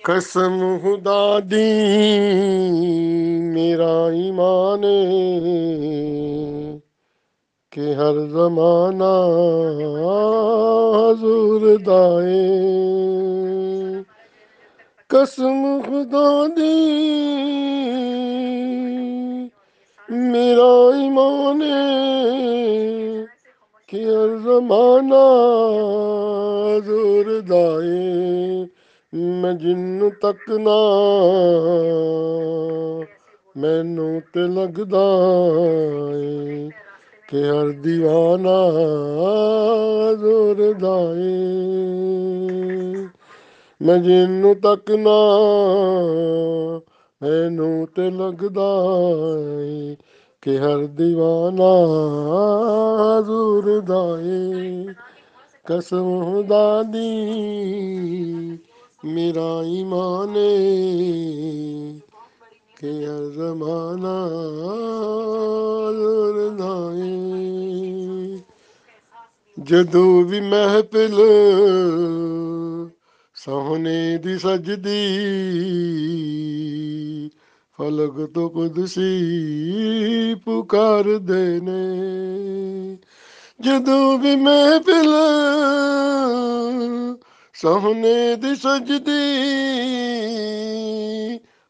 कसम खुदा दी मेरा ईमान के हर जमाना हजूर दाए। कसम खुदा दी मेरा ईमान कि हर जमाना हजूर दाए। मैं जिन्न तक ना मैनू ते लगदा ਏ कि हर दीवाना हजूर दाए। मैं जिन्नू तक ना मैनू ते लगदा ਏ कि हर दीवाना हजूर दाए। कसम खुदा दी मेरा ईमान कि हर जमाना हजूर दाए। ਜਦੋਂ ਵੀ ਮਹਿਫਿਲ ਸੋਹਣੇ ਦੀ ਸਜਦੀ ਫਲਕ ਤੋਂ ਕੁਦਸੀ ਪੁਕਾਰਦੇ ਨੇ। ਜਦੋਂ ਵੀ ਮਹਿਫਿਲ ਸੋਹਣੇ ਦੀ ਸਜਦੀ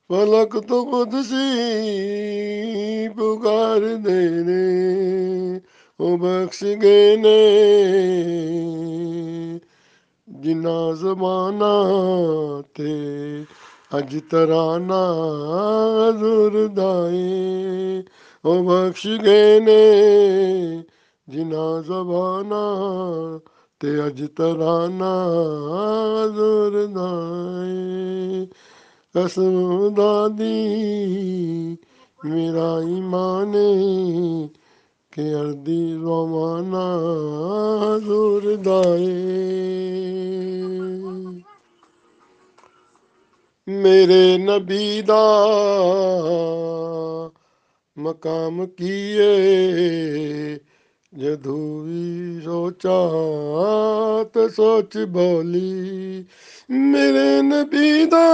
ਫਲਕ ਤੋਂ ਕੁਦਸੀ ਪੁਕਾਰਦੇ ਨੇ। ਉਹ ਬਖਸ਼ ਗਏ ਨੇ ਜਿਨ੍ਹਾਂ ਜ਼ਮਾਨਾ ਤੇ ਅੱਜ ਤਰਾਨਾ ਹਜ਼ੂਰ ਦਾਏ। ਉਹ ਬਖਸ਼ ਗਏ ਨੇ ਜਿਨ੍ਹਾਂ ਜ਼ਮਾਨਾ ਤੇ ਅੱਜ ਤਰਾਨਾ ਹਜ਼ੂਰ ਦਾਏ। ਕਸਮ ਖੁਦਾ ਦੀ ਮੇਰਾ ਈਮਾਨ ਕਿ ਅਰਦੀ ਜ਼ਮਾਨਾ ਹਜ਼ੂਰ ਦਾਏ। ਮੇਰੇ ਨਬੀ ਦਾ ਮਕਾਮ ਕੀਏ ਜਦੋਂ ਵੀ ਸੋਚਾਂ ਤੇ ਸੋਚ ਬੋਲੀ। ਮੇਰੇ ਨਬੀ ਦਾ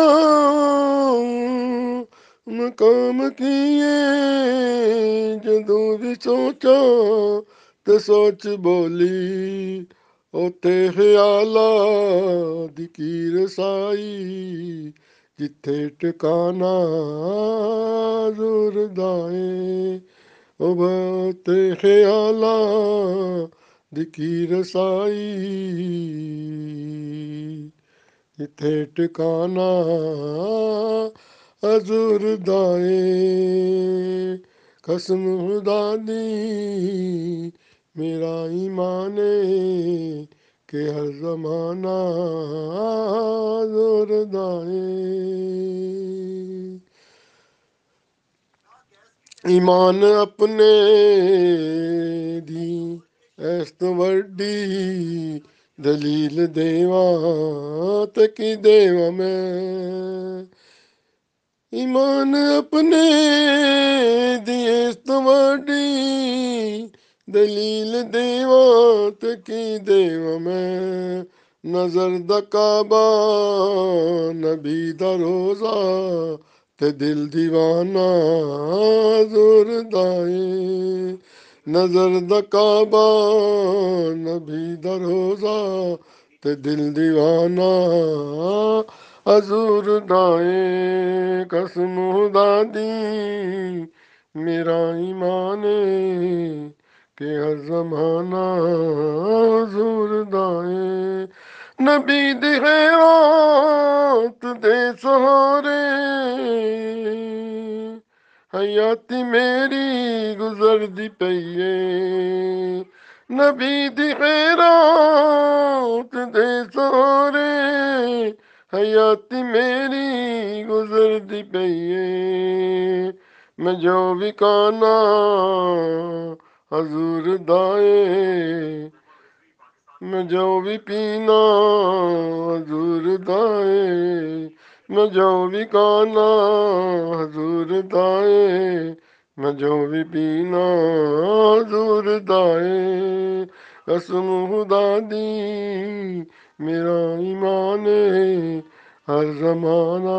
ਮਕਾਮ ਕੀਏ ਜਦੋਂ ਵੀ ਸੋਚਾਂ ਤੇ ਸੋਚ ਬੋਲੀ। ਉੱਥੇ ਖਿਆਲਾਂ ਦੀ ਕੀ ਰਸਾਈ ਜਿੱਥੇ ਟਿਕਾਣਾ ਹਜ਼ੂਰ ਦਾਏ। ਉਹ ਬਹੁਤੇ ਖਿਆਲਾਂ ਦੀ ਕੀ ਰਸਾਈ ਜਿੱਥੇ ਟਿਕਾਣਾ ਹਜ਼ੂਰ ਦਾਏ। ਕਸਮ ਖੁਦਾ ਦੀ ਮੇਰਾ ਈਮਾਨ ਕਿ ਹਰ ਜ਼ਮਾਨਾ ਹਜ਼ੂਰ ਦਾਏ। ਈਮਾਨ ਆਪਣੇ ਦੀ ਇਸ ਤੋਂ ਵੱਡੀ ਦਲੀਲ ਦੇਵਾਂ ਤੇ ਕੀ ਦੇਵਾਂ ਮੈਂ। ਈਮਾਨ ਆਪਣੇ ਦੀ ਇਸ ਤੋਂ ਵੱਡੀ ਦਲੀਲ ਦੇਵਾਂ ਤੇ ਕੀ ਦੇਵਾਂ ਮੈਂ। ਨਜ਼ਰ ਦਾ ਕਾਬਾ ਨਬੀ ਦਾ ਰੋਜ਼ਾ ਤੇ ਦਿਲ ਦੀਵਾਨਾ ਹਜ਼ੂਰ ਦਾਏ। ਨਜ਼ਰ ਦਾ ਕਾਬਾ ਨਬੀ ਦਾ ਰੋਜ਼ਾ ਤੇ ਦਿਲ ਦੀਵਾਨਾ ਹਜ਼ੂਰ ਦਾਏ। ਕਸਮ ਖੁਦਾ ਦੀ ਮੇਰਾ ਈਮਾਨ ਕਿ ਹਰ ਜ਼ਮਾਨਾ ਹਜ਼ੂਰ ਦਾਏ। ਨਬੀ ਦੀ ਖੈਰਾਤ ਦੇ ਸਹਾਰੇ ਹਯਾਤੀ ਮੇਰੀ ਗੁਜ਼ਰਦੀ ਪਈ ਏ। ਨਬੀ ਦੀ ਖੈਰਾਤ ਦੇ ਸਹਾਰੇ ਹਯਾਤੀ ਮੇਰੀ ਗੁਜ਼ਰਦੀ ਪਈ ਏ। ਮੈਂ ਜੋ ਵੀ ਕਾਨਾ ਹਜ਼ੂਰ ਦਾਏ। ਮੈਂ ਜੋ ਵੀ ਪੀਨਾ ਹਜ਼ੂਰ ਦਾਏ। ਮੈਂ ਜੋ ਵੀ ਕਾਨਾ ਹਜ਼ੂਰ ਦਾਏ। ਮੈਂ ਜੋ ਵੀ ਪੀਨਾ ਹਜ਼ੂਰ ਦਾਏ। ਕਸਮ ਖੁਦਾ ਦੀ ਮੇਰਾ ਈਮਾਨ हर जमाना